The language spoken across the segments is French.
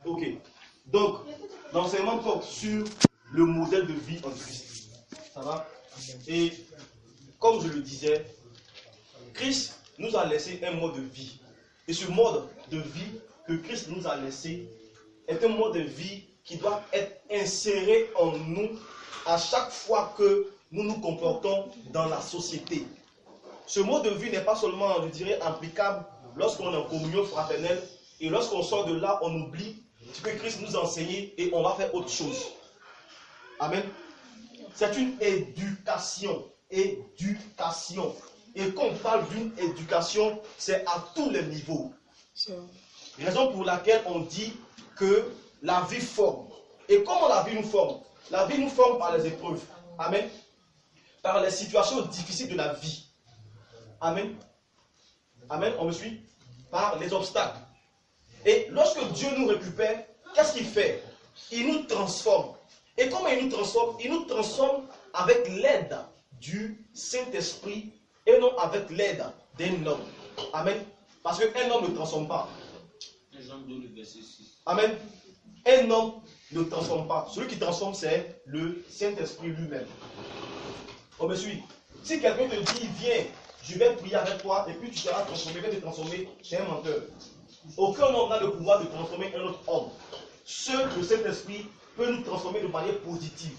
Ok. Donc, l'enseignement porte sur le modèle de vie en Christ. Ça va? Et comme je le disais, Christ nous a laissé un mode de vie. Et ce mode de vie que Christ nous a laissé est un mode de vie qui doit être inséré en nous à chaque fois que nous nous comportons dans la société. Ce mode de vie n'est pas seulement, je dirais, applicable lorsqu'on est en communion fraternelle et lorsqu'on sort de là, on oublie ce que Christ nous a enseigné et on va faire autre chose. Amen. C'est une éducation. Éducation. Et quand on parle d'une éducation, c'est à tous les niveaux. Raison pour laquelle on dit que la vie forme. Et comment la vie nous forme? La vie nous forme par les épreuves. Amen. Par les situations difficiles de la vie. Amen. Amen. On me suit? Par les obstacles. Et lorsque Dieu nous récupère, qu'est-ce qu'il fait? Il nous transforme. Et comment il nous transforme? Il nous transforme avec l'aide du Saint-Esprit et non avec l'aide d'un homme. Amen. Parce qu'un homme ne transforme pas. Amen. Un homme ne transforme pas. Celui qui transforme, c'est le Saint-Esprit lui-même. On me suit? Si quelqu'un te dit, viens, je vais prier avec toi, et puis tu seras transformé, je vais te transformer, c'est un menteur. Aucun homme n'a le pouvoir de transformer un autre homme. Seul le Saint-Esprit peut nous transformer de manière positive.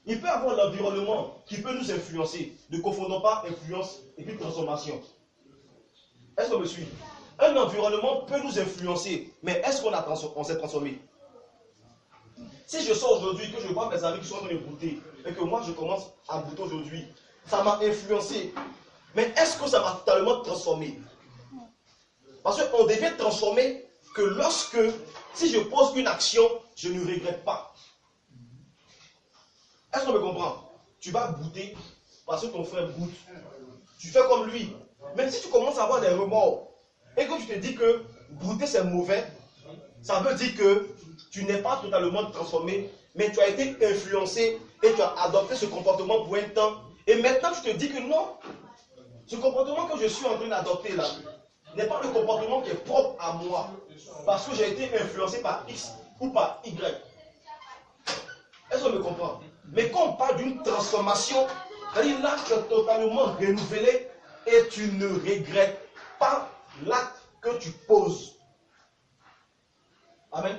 Il peut avoir l'environnement qui peut nous influencer. Ne confondons pas influence et puis transformation. Est-ce qu'on me suit? Un environnement peut nous influencer, mais est-ce qu'on s'est transformé? Si je sors aujourd'hui, que je vois mes amis qui sont en train de goûter, et que moi je commence à goûter aujourd'hui, ça m'a influencé. Mais est-ce que ça m'a totalement transformé? Parce qu'on devient transformé que lorsque, si je pose une action, je ne regrette pas. Est-ce qu'on me comprend? Tu vas goûter parce que ton frère goûte. Tu fais comme lui. Mais si tu commences à avoir des remords et que tu te dis que goûter c'est mauvais, ça veut dire que tu n'es pas totalement transformé, mais tu as été influencé et tu as adopté ce comportement pour un temps. Et maintenant tu te dis que non, ce comportement que je suis en train d'adopter là n'est pas le comportement qui est propre à moi. Parce que j'ai été influencé par X ou par Y. Est-ce qu'on me comprend? Mais quand on parle d'une transformation, c'est-à-dire là tu es totalement renouvelé et tu ne regrettes pas l'acte que tu poses. Amen.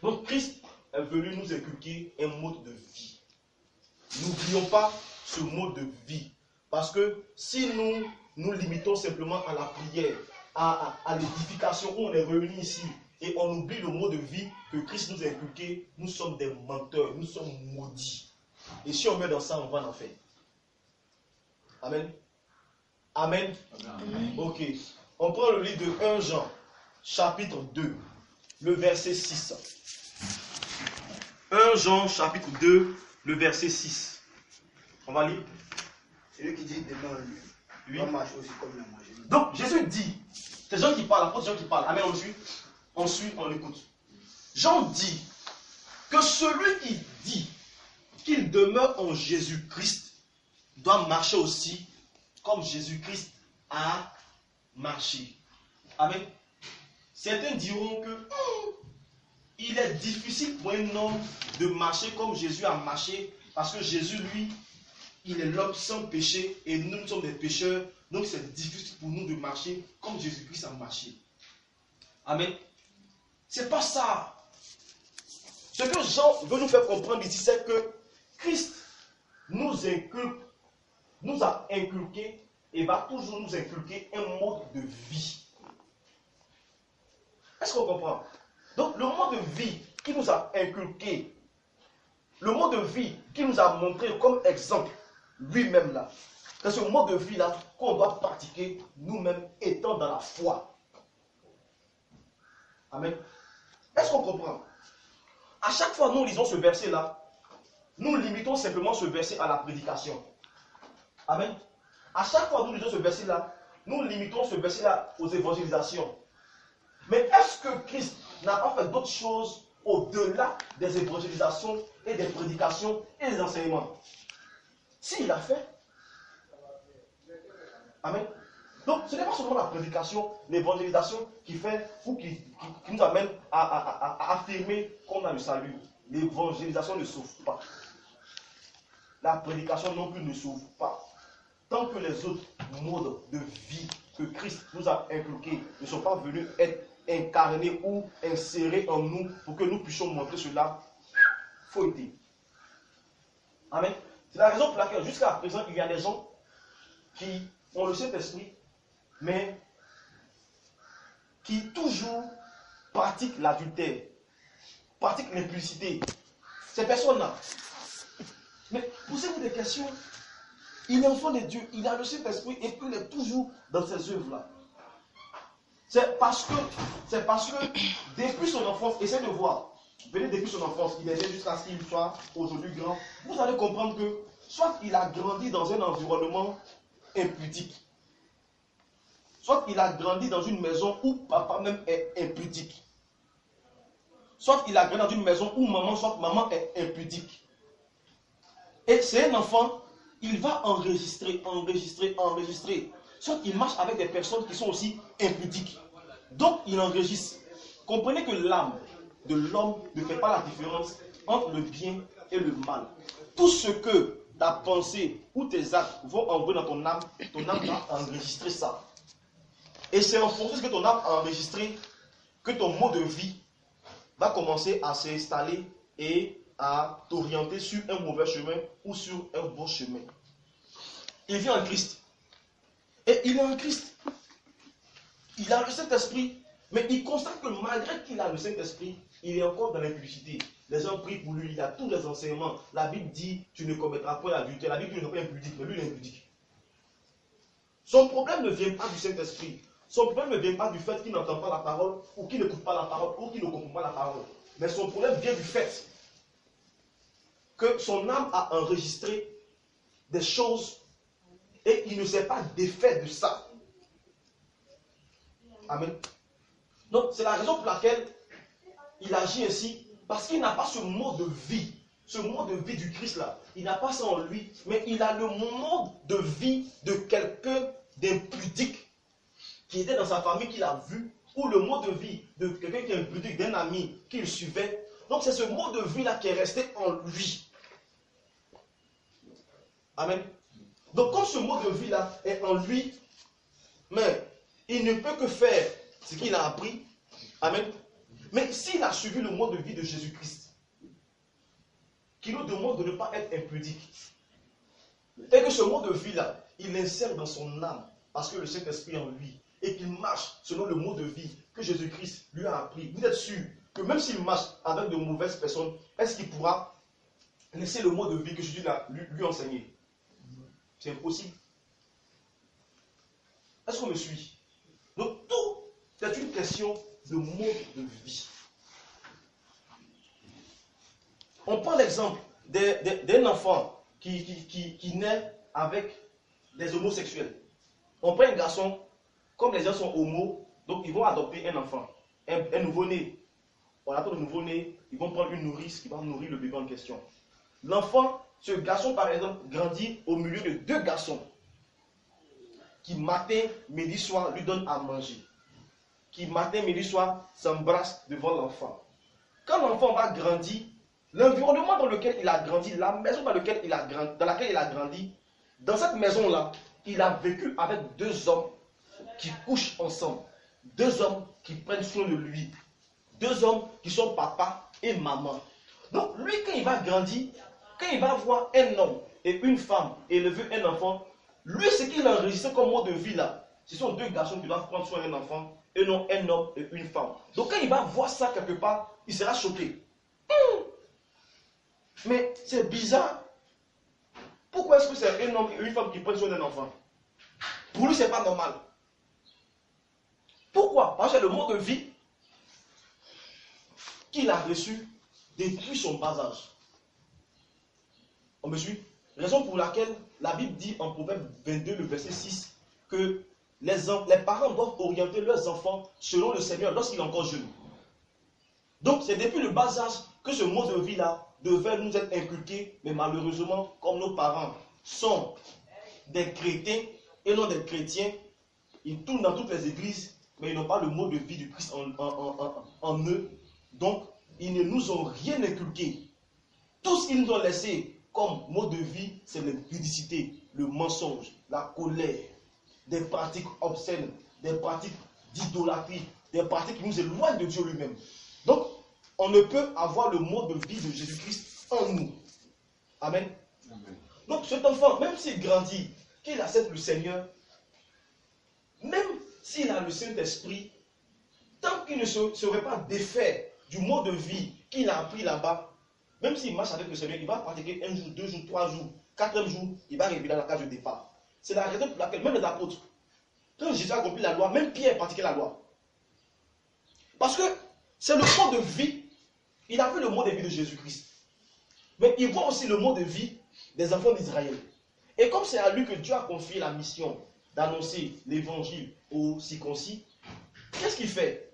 Donc Christ est venu nous inculquer un mode de vie. N'oublions pas ce mode de vie. Parce que si nous nous limitons simplement à la prière, à l'édification où on est réunis ici, et on oublie le mode de vie que Christ nous a inculqué, nous sommes des menteurs, nous sommes maudits. Et si on met dans ça, on va en enfer. Amen. Amen. Amen. Ok. On prend le livre de 1 Jean, chapitre 2, le verset 6. 1 Jean, chapitre 2, le verset 6. On va lire. Celui qui dit demain, lui, va marcher aussi comme il a mangé. Donc, Jésus dit, c'est Jean qui parle, l'apôtre Jean qui parle. Amen, on suit, on écoute. Jean dit que celui qui dit qu'il demeure en Jésus-Christ doit marcher aussi comme Jésus-Christ a marché. Amen. Certains diront que il est difficile pour un homme de marcher comme Jésus a marché parce que Jésus, lui, il est l'homme sans péché et nous sommes des pécheurs. Donc c'est difficile pour nous de marcher comme Jésus-Christ a marché. Amen. C'est pas ça. Ce que Jean veut nous faire comprendre ici, c'est que Christ nous a inculqué et va toujours nous inculquer un mode de vie. Est-ce qu'on comprend? Donc le mode de vie qu'il nous a inculqué, le mode de vie qu'il nous a montré comme exemple, lui-même là, c'est ce mode de vie là qu'on doit pratiquer nous-mêmes étant dans la foi. Amen. Est-ce qu'on comprend? À chaque fois nous lisons ce verset là, nous limitons simplement ce verset à la prédication. Amen. À chaque fois nous lisons ce verset là, nous limitons ce verset là aux évangélisations. Mais est-ce que Christ n'a pas fait d'autres choses au-delà des évangélisations et des prédications et des enseignements? Si, il a fait. Amen. Donc, ce n'est pas seulement la prédication, l'évangélisation qui fait ou qui nous amène à affirmer qu'on a le salut. L'évangélisation ne sauve pas. La prédication non plus ne sauve pas. Tant que les autres modes de vie que Christ nous a inculqués ne sont pas venus être incarnés ou insérés en nous pour que nous puissions montrer cela, faut être. Amen. C'est la raison pour laquelle jusqu'à présent, il y a des gens qui ont le Saint-Esprit, mais qui toujours pratiquent l'adultère, pratiquent l'impudicité. Ces personnes-là. Mais posez-vous des questions. Il est enfant de Dieu, il a le Saint-Esprit et puis il est toujours dans ces œuvres-là. C'est parce que depuis son enfance, essayez de voir, venez depuis son enfance, il est né jusqu'à ce qu'il soit aujourd'hui grand, vous allez comprendre que soit il a grandi dans un environnement impudique, soit il a grandi dans une maison où papa même est impudique, soit il a grandi dans une maison où maman est impudique. Et c'est un enfant, il va enregistrer. Soit il marche avec des personnes qui sont aussi impudiques. Donc il enregistre. Comprenez que l'âme de l'homme ne fait pas la différence entre le bien et le mal. Tout ce que ta pensée ou tes actes vont envoyer dans ton âme va enregistrer ça. Et c'est en fonction de ce que ton âme a enregistré que ton mode de vie va commencer à s'installer et à t'orienter sur un mauvais chemin ou sur un bon chemin. Il vit en Christ. Et il est en Christ. Il a le Saint-Esprit. Mais il constate que malgré qu'il a le Saint-Esprit, il est encore dans l'impudicité. Les gens prient pour lui, il a tous les enseignements. La Bible dit, tu ne commettras pas l'adultère. La Bible dit, tu ne seras pas impudique, mais lui, il est impudique. Son problème ne vient pas du Saint-Esprit. Son problème ne vient pas du fait qu'il n'entend pas la parole, ou qu'il n'écoute pas la parole, ou qu'il ne comprend pas la parole. Mais son problème vient du fait que son âme a enregistré des choses et il ne sait pas d'effet de ça. Amen. Donc, c'est la raison pour laquelle il agit ainsi, parce qu'il n'a pas ce mode de vie, du Christ là. Il n'a pas ça en lui, mais il a le mode de vie de quelqu'un d'impudique qui était dans sa famille, qu'il a vu, ou le mode de vie de quelqu'un qui est impudique, d'un ami qu'il suivait. Donc, c'est ce mode de vie là qui est resté en lui. Amen. Donc, comme ce mode de vie là est en lui, mais il ne peut que faire ce qu'il a appris. Amen. Mais s'il a suivi le mode de vie de Jésus-Christ, qui nous demande de ne pas être impudique, et que ce mode de vie-là, il l'insère dans son âme, parce que le Saint-Esprit est en lui, et qu'il marche selon le mode de vie que Jésus-Christ lui a appris, vous êtes sûr que même s'il marche avec de mauvaises personnes, est-ce qu'il pourra laisser le mode de vie que Jésus lui a enseigné? C'est impossible. Est-ce qu'on me suit? Donc tout est une question de mode de vie. On prend l'exemple d'un enfant qui naît avec des homosexuels. On prend un garçon, comme les gens sont homos, donc ils vont adopter un enfant, un nouveau-né. On attend le nouveau-né, ils vont prendre une nourrice qui va nourrir le bébé en question. L'enfant, ce garçon par exemple, grandit au milieu de deux garçons qui matin, midi, soir lui donnent à manger. Qui matin, midi, soir s'embrassent devant l'enfant. Quand l'enfant va grandir, l'environnement dans lequel il a grandi, la maison dans laquelle il a grandi, dans cette maison-là, il a vécu avec deux hommes qui couchent ensemble. Deux hommes qui prennent soin de lui. Deux hommes qui sont papa et maman. Donc lui, quand il va grandir, quand il va voir un homme et une femme élever un enfant, lui, ce qu'il a enregistré comme mode de vie là, ce sont deux garçons qui doivent prendre soin d'un enfant, et non un homme et une femme. Donc quand il va voir ça quelque part, il sera choqué. Mais c'est bizarre. Pourquoi est-ce que c'est un homme et une femme qui prennent soin d'un enfant? Pour lui, ce n'est pas normal. Pourquoi? Parce que c'est le mode de vie qu'il a reçu depuis son bas âge. On me suit? Raison pour laquelle la Bible dit en Proverbe 22, le verset 6, que les parents doivent orienter leurs enfants selon le Seigneur lorsqu'il est encore jeune. Donc c'est depuis le bas âge que ce mode de vie-là devait nous être inculqué, mais malheureusement, comme nos parents sont des chrétiens et non des chrétiens, ils tournent dans toutes les églises, mais ils n'ont pas le mode de vie du Christ en eux. Donc, ils ne nous ont rien inculqué. Tout ce qu'ils nous ont laissé comme mode de vie, c'est l'impudicité, le mensonge, la colère, des pratiques obscènes, des pratiques d'idolâtrie, des pratiques qui nous éloignent de Dieu lui-même. Donc, on ne peut avoir le mode de vie de Jésus-Christ en nous. Amen. Amen. Donc, cet enfant, même s'il grandit, qu'il accepte le Seigneur, même s'il a le Saint-Esprit, tant qu'il ne serait pas défait du mode de vie qu'il a appris là-bas, même s'il marche avec le Seigneur, il va pratiquer 1 jour, 2 jours, 3 jours, 4e jour, il va arriver dans la case de départ. C'est la raison pour laquelle même les apôtres, quand Jésus a accompli la loi, même Pierre pratiquait la loi. Parce que c'est le mode de vie, il a vu le mode de vie de Jésus-Christ. Mais il voit aussi le mode de vie des enfants d'Israël. Et comme c'est à lui que Dieu a confié la mission d'annoncer l'évangile aux circoncis, qu'est-ce qu'il fait?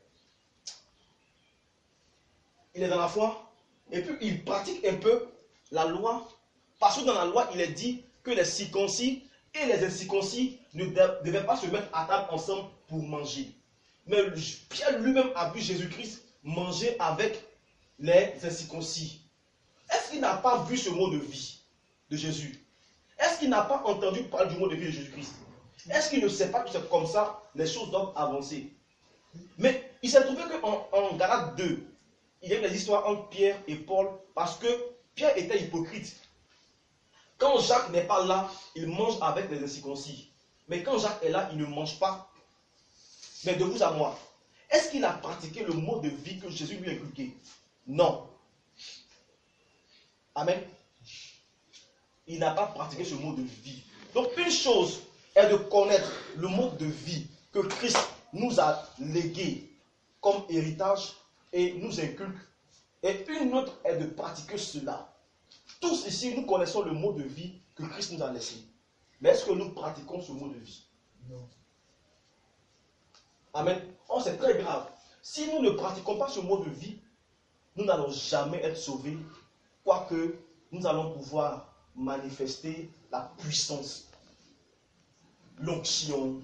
Il est dans la foi, et puis il pratique un peu la loi, parce que dans la loi, il est dit que les circoncis et les incirconcis ne devaient pas se mettre à table ensemble pour manger. Mais Pierre lui-même a vu Jésus-Christ manger avec les incirconcis. Est-ce qu'il n'a pas vu ce mode de vie de Jésus? Est-ce qu'il n'a pas entendu parler du mode de vie de Jésus-Christ? Est-ce qu'il ne sait pas que c'est comme ça, les choses doivent avancer? Mais il s'est trouvé qu'en Galates 2, il y a eu des histoires entre Pierre et Paul, parce que Pierre était hypocrite. Quand Jacques n'est pas là, il mange avec les incirconcis. Mais quand Jacques est là, il ne mange pas. Mais de vous à moi, est-ce qu'il a pratiqué le mode de vie que Jésus lui a inculqué? Non. Amen. Il n'a pas pratiqué ce mode de vie. Donc une chose est de connaître le mode de vie que Christ nous a légué comme héritage et nous inculque. Et une autre est de pratiquer cela. Tous ici, nous connaissons le mode de vie que Christ nous a laissé. Mais est-ce que nous pratiquons ce mode de vie? Non. Amen. Oh, c'est très grave. Si nous ne pratiquons pas ce mode de vie, nous n'allons jamais être sauvés, quoique nous allons pouvoir manifester la puissance, l'onction.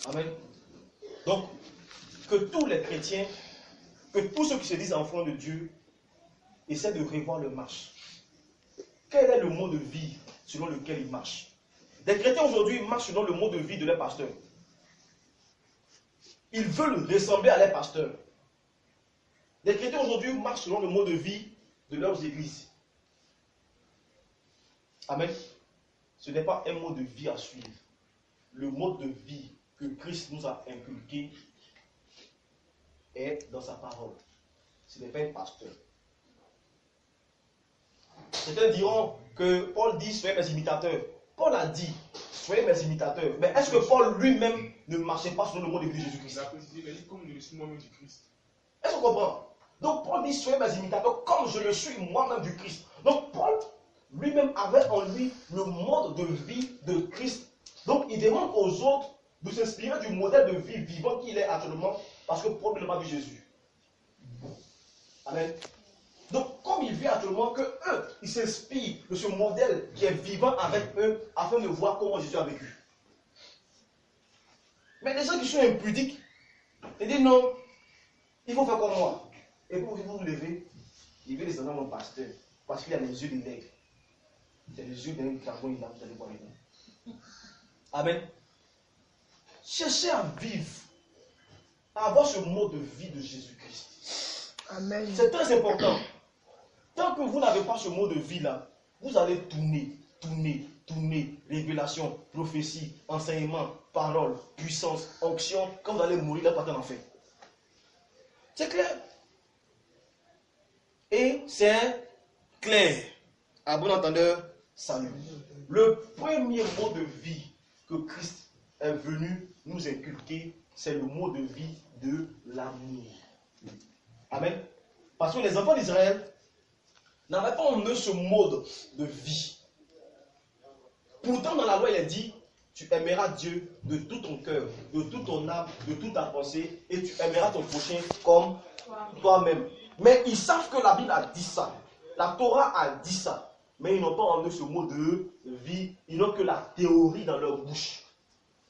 Amen. Donc, que tous les chrétiens, que tous ceux qui se disent enfants de Dieu, essaient de revoir leur marche. Quel est le mode de vie selon lequel ils marchent? Des chrétiens aujourd'hui marchent selon le mode de vie de leur pasteur. Ils veulent ressembler à leur pasteur. Les chrétiens aujourd'hui marchent selon le mode de vie de leurs églises. Amen. Ce n'est pas un mode de vie à suivre. Le mode de vie que Christ nous a inculqué est dans sa parole. Ce n'est pas un pasteur. Certains diront que Paul dit soyez mes imitateurs. Paul a dit soyez mes imitateurs. Mais est-ce que Paul lui-même ne marchait pas selon le mode de vie de Jésus-Christ? Il a précisé, il a dit comme je le suis moi-même du Christ. Est-ce qu'on comprend? Donc Paul dit soyez mes imitateurs comme je le suis moi-même du Christ. Donc Paul lui-même avait en lui le mode de vie de Christ. Donc il demande aux autres de s'inspirer du modèle de vie vivant qu'il est actuellement, parce que Paul n'a pas vu Jésus. Amen. Donc, comme il vit actuellement, que eux, ils s'inspirent de ce modèle qui est vivant avec eux, afin de voir comment Jésus a vécu. Mais les gens qui sont impudiques, ils disent non, il faut faire comme moi. Et puis vous vous levez, il veut descendre mon pasteur, parce qu'il a les yeux de l'aigle. C'est les yeux d'un dragon, il a, vous allez voir les noms. Amen. Cherchez à vivre, à avoir ce mode de vie de Jésus-Christ. Amen. C'est très important. Tant que vous n'avez pas ce mode de vie-là, vous allez tourner, révélation, prophétie, enseignement, parole, puissance, onction, quand vous allez mourir, là, pas en enfer. C'est clair. Et c'est clair. À bon entendeur, salut. Le premier mode de vie que Christ est venu nous inculquer, c'est le mode de vie de l'amour. Amen. Parce que les enfants d'Israël n'avaient pas en eux ce mode de vie. Pourtant, dans la loi, il est dit, tu aimeras Dieu de tout ton cœur, de toute ton âme, de toute ta pensée, et tu aimeras ton prochain comme toi-même. Mais ils savent que la Bible a dit ça. La Torah a dit ça. Mais ils n'ont pas en eux ce mode de vie. Ils n'ont que la théorie dans leur bouche.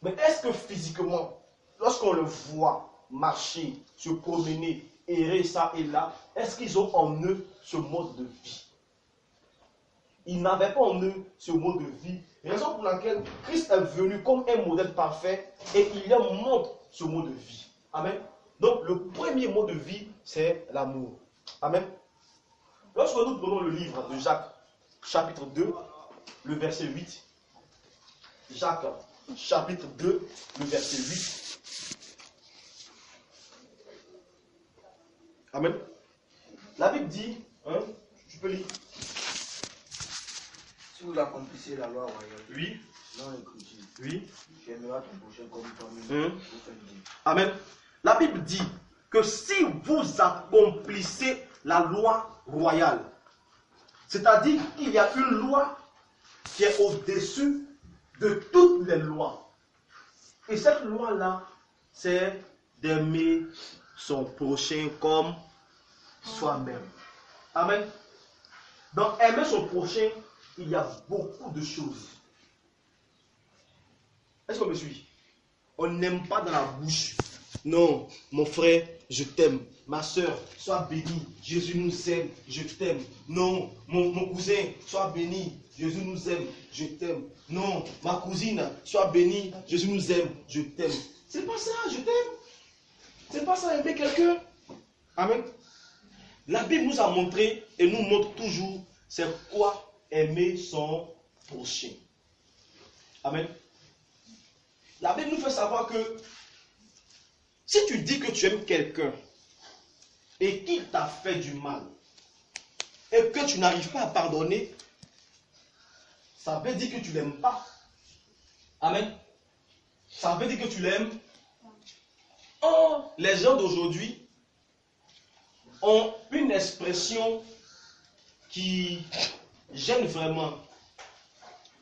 Mais est-ce que physiquement, lorsqu'on le voit marcher, se promener, errer ça et là, est-ce qu'ils ont en eux ce mode de vie? Ils n'avaient pas en eux ce mode de vie. Raison pour laquelle Christ est venu comme un modèle parfait et il leur montre ce mode de vie. Amen. Donc le premier mode de vie, c'est l'amour. Amen. Lorsque nous prenons le livre de Jacques, chapitre 2, le verset 8. Jacques, chapitre 2, le verset 8. Amen. La Bible dit, hein, tu peux lire. Si vous accomplissez la loi royale, Oui. dans l'écriture, Oui. tu aimeras ton prochain comme toi-même. Amen. La Bible dit que si vous accomplissez la loi royale, c'est-à-dire qu'il y a une loi qui est au-dessus de toutes les lois. Et cette loi-là, c'est d'aimer son prochain comme soi-même. Amen. Dans aimer son prochain, il y a beaucoup de choses. Est-ce qu'on me suit? On n'aime pas dans la bouche. Non, mon frère, je t'aime. Ma soeur, sois béni. Jésus nous aime, je t'aime. Non, mon cousin, sois béni. Jésus nous aime, je t'aime. Non, ma cousine, sois bénie. Jésus nous aime, je t'aime. C'est pas ça, je t'aime. C'est pas ça, aimer quelqu'un. Amen. La Bible nous a montré et nous montre toujours c'est quoi aimer son prochain. Amen. La Bible nous fait savoir que si tu dis que tu aimes quelqu'un et qu'il t'a fait du mal et que tu n'arrives pas à pardonner, ça veut dire que tu ne l'aimes pas. Amen. Ça veut dire que tu l'aimes. Oh, les gens d'aujourd'hui ont une expression qui gêne vraiment.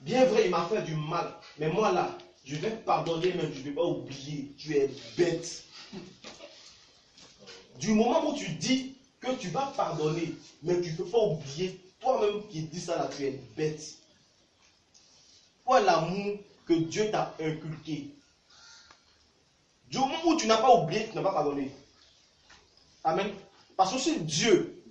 Bien vrai, il m'a fait du mal, mais moi là, je vais pardonner, mais je ne vais pas oublier. Tu es bête. Du moment où tu dis que tu vas pardonner, mais tu ne peux pas oublier, toi-même qui dis ça là, tu es bête. Quoi l'amour que Dieu t'a inculqué? Du moment où tu n'as pas oublié, tu n'as pas pardonné. Amen. Parce que si Dieu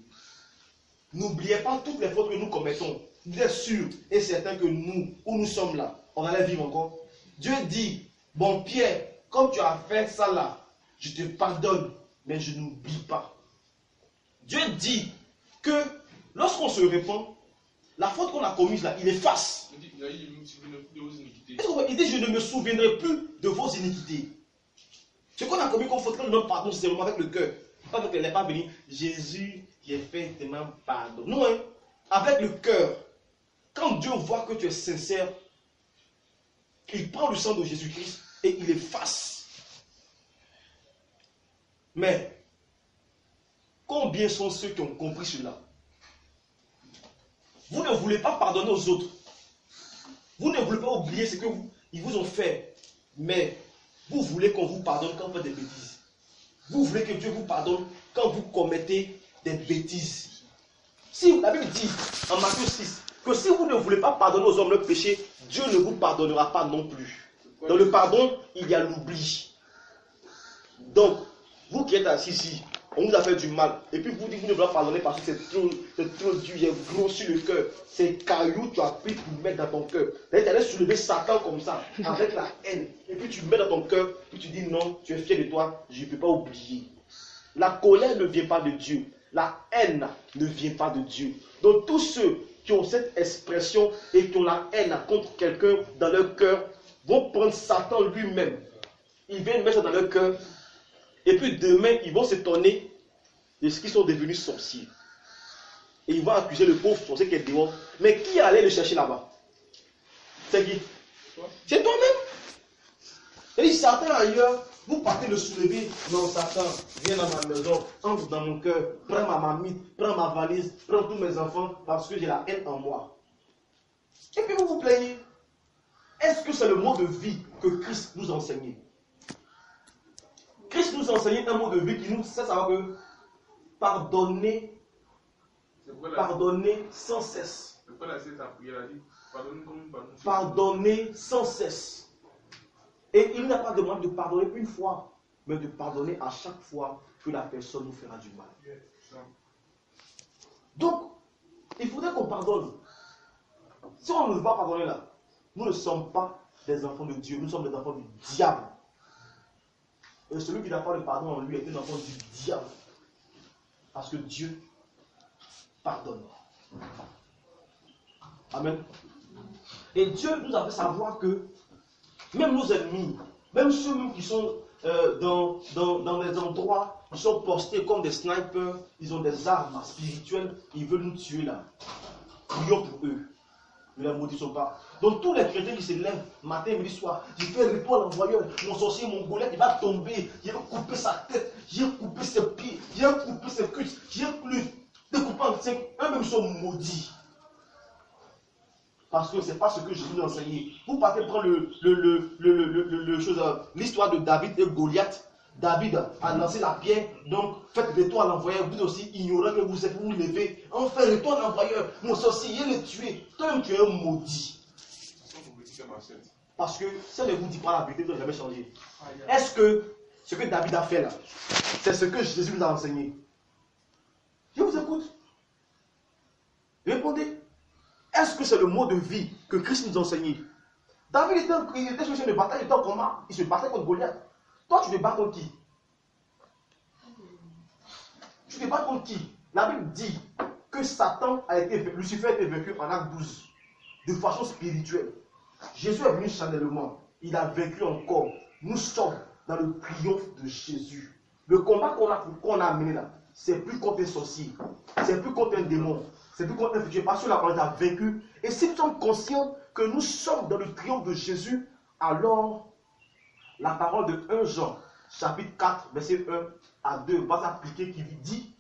n'oubliait pas toutes les fautes que nous commettons, il est sûr et certain que nous, où nous sommes là, on allait vivre encore. Dieu dit, bon Pierre, comme tu as fait ça là, je te pardonne, mais je n'oublie pas. Dieu dit que lorsqu'on se répand, la faute qu'on a commise là, il efface. Il dit, je ne me souviendrai plus de vos iniquités. Ce qu'on a commis comme faute, quand nous demandons pardon, c'est seulement avec le cœur. Pas avec les lèvres, pas béni. Jésus, j'ai fait tellement pardon. Non, hein, avec le cœur. Quand Dieu voit que tu es sincère, il prend le sang de Jésus-Christ et il efface. Mais, combien sont ceux qui ont compris cela? Vous ne voulez pas pardonner aux autres. Vous ne voulez pas oublier ce qu'ils vous ont fait. Mais, vous voulez qu'on vous pardonne quand vous faites des bêtises. Vous voulez que Dieu vous pardonne quand vous commettez des bêtises. Si la Bible dit en Matthieu 6 que si vous ne voulez pas pardonner aux hommes leurs péchés, Dieu ne vous pardonnera pas non plus. Dans le pardon, il y a l'oubli. Donc, vous qui êtes assis ici, on vous a fait du mal, et puis vous dites que vous ne voulez pas pardonner parce que c'est trop dur, il y a gros sur le cœur. C'est caillou, tu as pris pour mettre dans ton cœur. Là, tu allais soulever Satan comme ça, avec la haine. Et puis tu mets dans ton cœur, puis tu dis non, tu es fier de toi, je ne peux pas oublier. La colère ne vient pas de Dieu. La haine ne vient pas de Dieu. Donc tous ceux qui ont cette expression et qui ont la haine contre quelqu'un dans leur cœur vont prendre Satan lui-même. Ils viennent mettre ça dans leur cœur. Et puis demain, ils vont s'étonner de ce qu'ils sont devenus sorciers. Et ils vont accuser le pauvre sorcier qui est dehors. Mais qui allait le chercher là-bas? C'est qui? C'est toi-même. Et Satan ailleurs, vous partez le soulever. Non, Satan, viens dans ma maison, entre dans mon cœur, prends ma mamite, prends ma valise, prends tous mes enfants, parce que j'ai la haine en moi. Et puis vous vous plaignez. Est-ce que c'est le mot de vie que Christ nous a enseigné? Christ nous a enseigné un mot de vie qui nous fait savoir que pardonner sans cesse. Pardonner sans cesse. Et il n'a pas demandé de pardonner une fois, mais de pardonner à chaque fois que la personne nous fera du mal. Donc, il faudrait qu'on pardonne. Si on ne veut pas pardonner là, nous ne sommes pas des enfants de Dieu, nous sommes des enfants du diable. Et celui qui n'a pas de pardon en lui est un enfant du diable. Parce que Dieu pardonne. Amen. Et Dieu nous a fait savoir que même nos ennemis, même ceux qui sont dans des endroits, ils sont postés comme des snipers, ils ont des armes spirituelles, ils veulent nous tuer là. Prions pour eux. Ne les maudissons pas. Donc tous les chrétiens qui se lèvent matin, midi, soir, je fais retour à l'envoyeur, mon sorcier, mon golette, il va tomber, je vais couper sa tête, je vais couper ses pieds, je vais couper ses cuisses, je vais plus découper en 5, eux-mêmes sont maudits. Parce que ce n'est pas ce que Jésus nous a enseigné. Vous partez prendre l'histoire de David et Goliath. David a lancé la pierre, donc faites retour à l'envoyeur. Vous aussi, ignorant que vous êtes, vous levez. On fait retour à l'envoyeur. Mon sorcier, il est tué. Toi-même, tu es un maudit. Parce que si on ne vous dit pas la vérité, vous n'allez jamais changer. Est-ce que ce que David a fait là, c'est ce que Jésus nous a enseigné? Je vous écoute. Répondez. Est-ce que c'est le mot de vie que Christ nous a enseigné? David était sur une bataille, il était en combat, il se battait contre Goliath. Toi, tu te bats contre qui? Tu te bats contre qui? La Bible dit que Lucifer a été vaincu en acte 12, de façon spirituelle. Jésus est venu charnellement, il a vaincu encore. Nous sommes dans le triomphe de Jésus. Le combat qu'on a mené là, c'est plus contre un sorcier, c'est plus contre un démon. C'est plus contre un futur, parce que là, on les a vaincus. Et si nous sommes conscients que nous sommes dans le triomphe de Jésus, alors la parole de 1 Jean, chapitre 4, verset 1 à 2, va s'appliquer, qui dit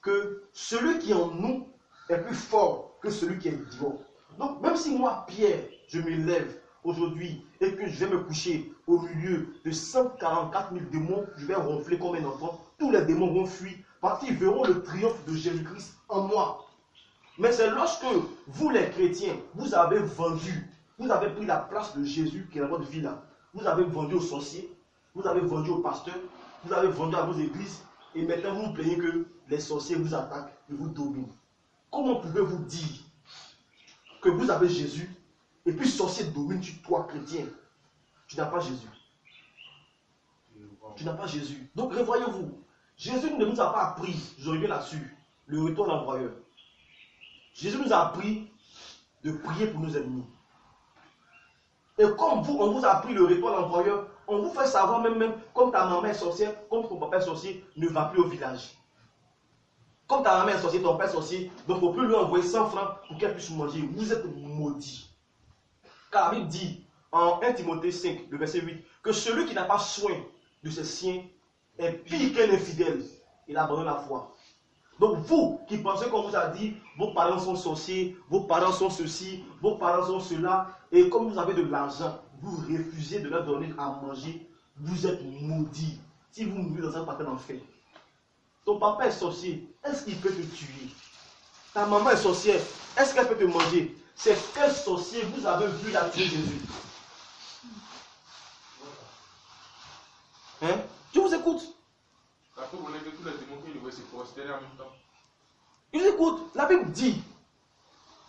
que celui qui est en nous est plus fort que celui qui est vivant. Donc, même si moi, Pierre, je me lève aujourd'hui et que je vais me coucher au milieu de 144 000 démons, je vais ronfler comme un enfant, tous les démons vont fuir parce qu'ils verront le triomphe de Jésus-Christ en moi. Mais c'est lorsque vous, les chrétiens, vous avez vendu, vous avez pris la place de Jésus qui est dans votre vie là. Vous avez vendu aux sorciers, vous avez vendu aux pasteurs, vous avez vendu à vos églises, et maintenant vous vous plaignez que les sorciers vous attaquent et vous dominent. Comment pouvez-vous dire que vous avez Jésus et puis sorcier domine sur toi, chrétien? Tu n'as pas Jésus. Tu n'as pas Jésus. Donc revoyez-vous. Jésus ne nous a pas appris, je reviens là-dessus, le retour à l'envoyeur. Jésus nous a appris de prier pour nos ennemis. Et comme vous, on vous a appris le retour à l'envoyeur, on vous fait savoir même, comme ta maman est sorcière, comme ton papa est sorcier, ne va plus au village. Comme ta maman est sorcière, ton père est sorcier, donc il ne faut plus lui envoyer 100 francs pour qu'elle puisse manger. Vous êtes maudits. Car la Bible dit, en 1 Timothée 5, le verset 8, que celui qui n'a pas soin de ses siens est pire qu'un infidèle. Il abandonne la foi. Donc vous qui pensez qu'on vous a dit, vos parents sont sorciers, vos parents sont ceci, vos parents sont cela, et comme vous avez de l'argent, vous refusez de leur donner à manger, vous êtes maudits. Si vous mourrez dans un patin d'enfer. Ton papa est sorcier, est-ce qu'il peut te tuer? Ta maman est sorcière, est-ce qu'elle peut te manger? C'est quel sorcier vous avez vu la tuer Jésus? Hein? Je vous écoute. Après, vous voulez que tous les démons qui devaient se prosterner en même temps. Je vous écoute. La Bible dit,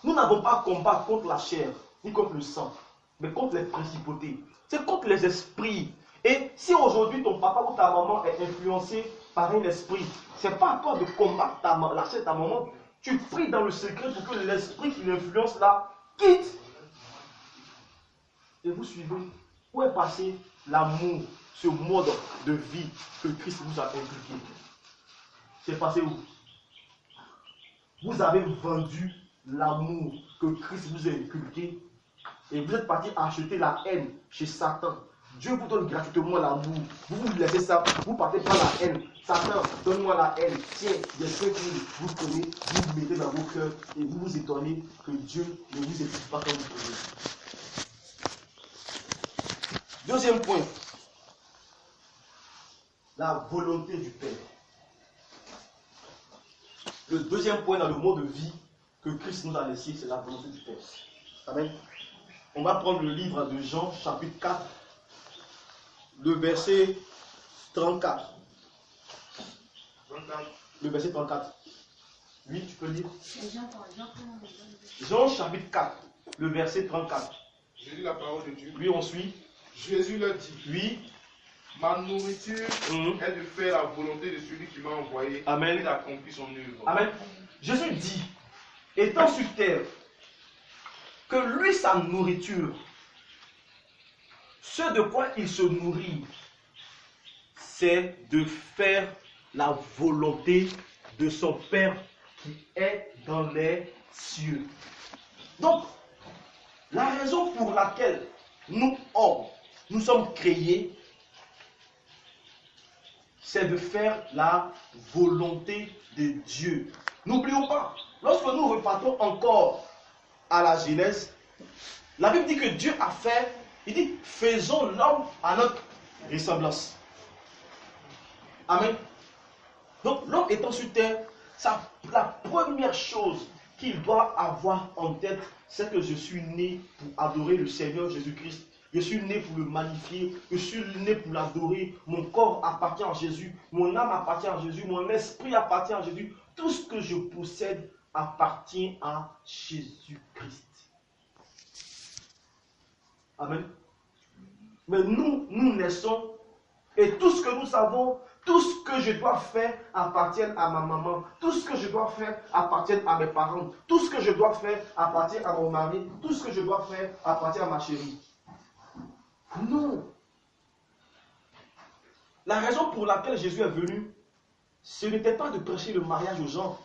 nous n'avons pas combat contre la chair, ni contre le sang, mais contre les principautés. C'est contre les esprits. Et si aujourd'hui ton papa ou ta maman est influencé par un esprit, ce n'est pas à toi de combattre la chair de ta maman. Tu pries dans le secret pour que l'esprit qui l'influence là quitte. Et vous suivez. Où est passé l'amour, ce mode de vie que Christ vous a inculqué? C'est passé où? Vous avez vendu l'amour que Christ vous a inculqué et vous êtes parti acheter la haine chez Satan. Dieu vous donne gratuitement l'amour. Vous laissez ça, vous partez par la haine. Satan, donne-moi la haine. Tiens, des choses que vous connaissez, vous mettez dans vos cœurs et vous vous étonnez que Dieu ne vous écoute pas comme vous voulez. Deuxième point, la volonté du Père. Le deuxième point dans le mot de vie que Christ nous a laissé, c'est la volonté du Père. Amen. On va prendre le livre de Jean, chapitre 4, le verset 34. 34. Le verset 34. Oui, tu peux lire. Jean chapitre 4, le verset 34. Je lis la parole de Dieu. Oui, on suit. Jésus leur dit, Oui. ma nourriture est de faire la volonté de celui qui m'a envoyé. Amen. Et d'accomplir son œuvre. Amen. Jésus dit, étant sur terre, que lui, sa nourriture, ce de quoi il se nourrit, c'est de faire la volonté de son Père qui est dans les cieux. Donc, la raison pour laquelle nous, hommes, nous sommes créés, c'est de faire la volonté de Dieu. N'oublions pas, lorsque nous repartons encore à la Genèse, la Bible dit que Dieu a fait, il dit, faisons l'homme à notre ressemblance. Amen. Donc, l'homme étant sur terre, la première chose qu'il doit avoir en tête, c'est que je suis né pour adorer le Seigneur Jésus-Christ. Je suis né pour le magnifier. Je suis né pour l'adorer. Mon corps appartient à Jésus. Mon âme appartient à Jésus. Mon esprit appartient à Jésus. Tout ce que je possède appartient à Jésus-Christ. Amen. Mais nous naissons et tout ce que nous savons, tout ce que je dois faire appartient à ma maman. Tout ce que je dois faire appartient à mes parents. Tout ce que je dois faire appartient à mon mari. Tout ce que je dois faire appartient à ma chérie. Non. La raison pour laquelle Jésus est venu, ce n'était pas de prêcher le mariage aux gens,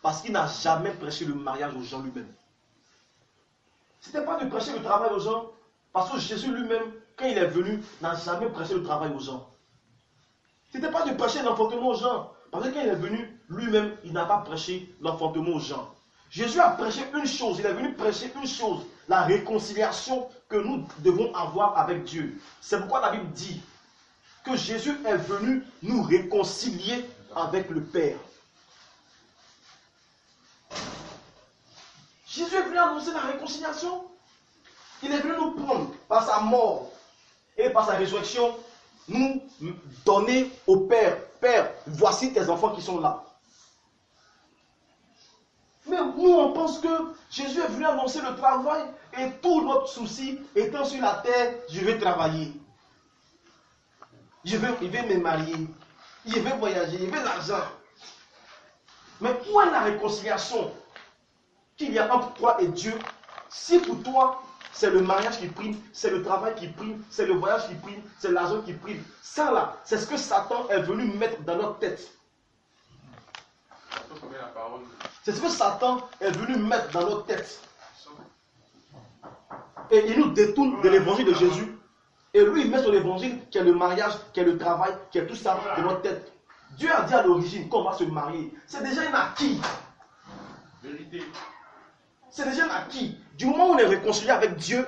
parce qu'il n'a jamais prêché le mariage aux gens lui-même. Ce n'était pas de prêcher le travail aux gens, parce que Jésus lui-même, quand il est venu, n'a jamais prêché le travail aux gens. Ce n'était pas de prêcher l'enfantement aux gens, parce que quand il est venu, lui-même, il n'a pas prêché l'enfantement aux gens. Jésus a prêché une chose, il est venu prêcher une chose, la réconciliation que nous devons avoir avec Dieu. C'est pourquoi la Bible dit que Jésus est venu nous réconcilier avec le Père. Jésus est venu annoncer la réconciliation. Il est venu nous prendre par sa mort et par sa résurrection, nous donner au Père. Père, voici tes enfants qui sont là. Mais nous, on pense que Jésus est venu annoncer le travail et tout notre souci étant sur la terre, je vais travailler. Il veut me marier. Je vais voyager. Je veux l'argent. Mais où est la réconciliation qu'il y a entre toi et Dieu? Si pour toi, c'est le mariage qui prime, c'est le travail qui prime, c'est le voyage qui prime, c'est l'argent qui prime. Ça là, c'est ce que Satan est venu mettre dans notre tête. C'est ce que Satan est venu mettre dans notre tête. Et il nous détourne de l'évangile de Jésus. Et lui, il met son évangile, qui est le mariage, qui est le travail, qui est tout ça, de notre tête. Dieu a dit à l'origine qu'on va se marier. C'est déjà un acquis. Vérité. C'est déjà un acquis. Du moment où on est réconcilié avec Dieu,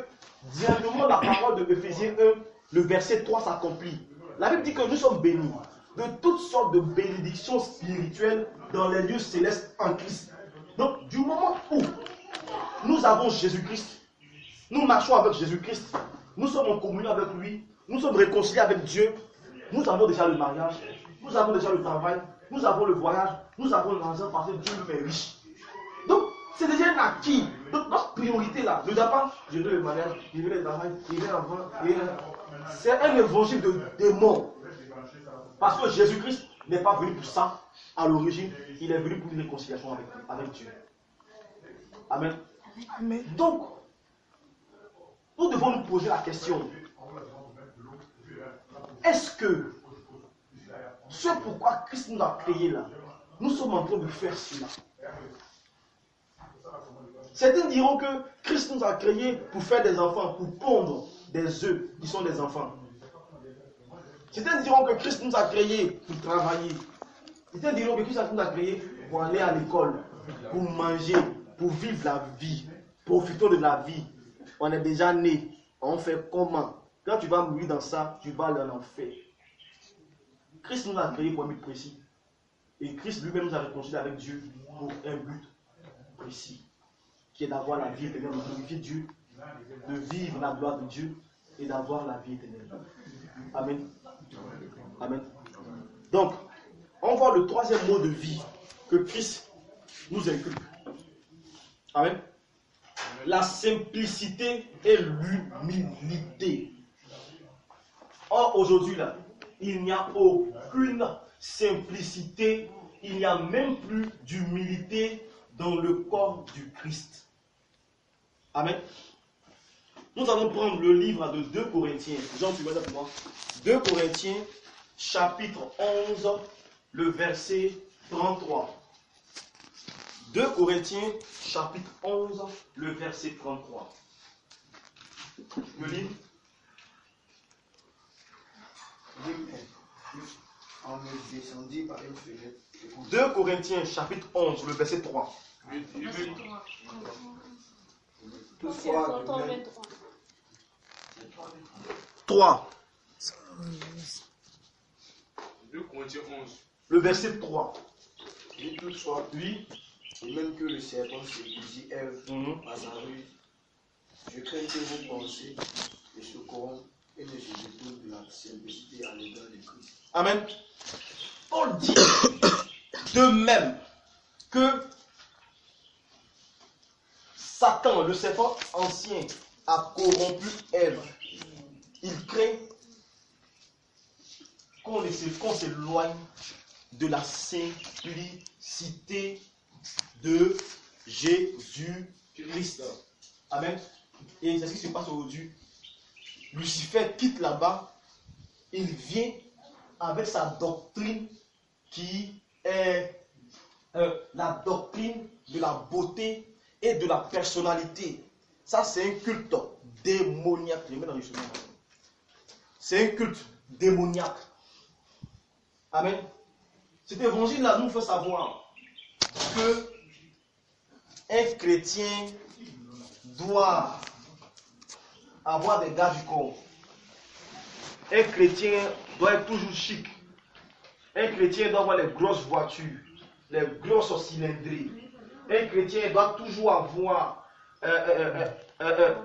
directement la parole de Éphésiens 1, le verset 3 s'accomplit. La Bible dit que nous sommes bénis de toutes sortes de bénédictions spirituelles dans les lieux célestes en Christ. Donc, du moment où nous avons Jésus-Christ, nous marchons avec Jésus-Christ, nous sommes en communion avec lui, nous sommes réconciliés avec Dieu, nous avons déjà le mariage, nous avons déjà le travail, nous avons le voyage, nous avons l'argent parce que Dieu nous est riche. Donc, c'est déjà un acquis. Donc, notre priorité là, ne doit pas, je veux le mariage, je veux le travail, je veux l'enfant, c'est un évangile de démon. Parce que Jésus-Christ n'est pas venu pour ça à l'origine, il est venu pour une réconciliation avec Dieu. Amen. Amen. Donc, nous devons nous poser la question, est-ce que ce pourquoi Christ nous a créés là, nous sommes en train de faire cela? Certains diront que Christ nous a créés pour faire des enfants, pour pondre des œufs qui sont des enfants. Certains diront que Christ nous a créés pour travailler. Certains diront que Christ nous a créés pour aller à l'école, pour manger, pour vivre la vie. Profitons de la vie. On est déjà né. On fait comment? Quand tu vas mourir dans ça, tu vas aller en enfer. Christ nous a créés pour un but précis. Et Christ lui-même nous a réconciliés avec Dieu pour un but précis, qui est d'avoir la vie éternelle, de glorifier Dieu, de vivre la gloire de Dieu et d'avoir la vie éternelle. Amen. Amen. Donc, on voit le troisième mot de vie que Christ nous inculque. Amen. La simplicité et l'humilité. Or, aujourd'hui, là, il n'y a aucune simplicité, il n'y a même plus d'humilité dans le corps du Christ. Amen. Nous allons prendre le livre de 2 Corinthiens. Jean, tu vas dire pour moi. 2 Corinthiens, chapitre 11, le verset 33. 2 Corinthiens, chapitre 11, le verset 33. Le livre. On me descendit par une fenêtre. 2 Corinthiens, chapitre 11, le verset 3. Toutefois, de même, 3. 2 Corinthiens 11. Le verset 3. dit toutefois, Oui. et même que le serpent séduisit Ève par sa ruse, je crains que vos pensées ne se corrompent et ne se détournent de la simplicité à l'égard de Christ. Amen. Paul dit de même que Satan, le serpent ancien, a corrompu Ève. Il craint qu'on s'éloigne de la simplicité de Jésus-Christ. Amen. Et c'est ce qui se passe aujourd'hui. Lucifer quitte là-bas, il vient avec sa doctrine qui est la doctrine de la beauté et de la personnalité. Ça, c'est un culte démoniaque. C'est un culte démoniaque. Amen. Cet évangile-là nous fait savoir que un chrétien doit avoir des gars du corps. Un chrétien doit être toujours chic. Un chrétien doit avoir les grosses voitures, les grosses cylindrées. Un chrétien doit toujours avoir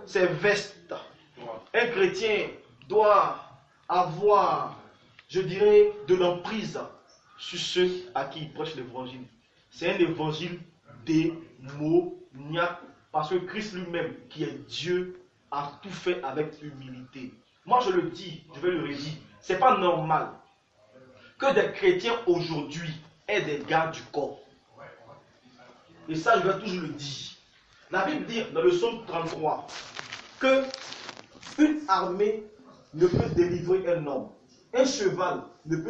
ses vestes. Un chrétien doit avoir, je dirais, de l'emprise sur ceux à qui il prêche l'évangile. C'est un évangile démoniaque parce que Christ lui-même, qui est Dieu, a tout fait avec humilité. Moi je le dis, je vais le redire, c'est pas normal que des chrétiens aujourd'hui aient des gars du corps. Et ça, je vais toujours le dire. La Bible dit dans le psaume 33 que une armée ne peut délivrer un homme. Un cheval ne peut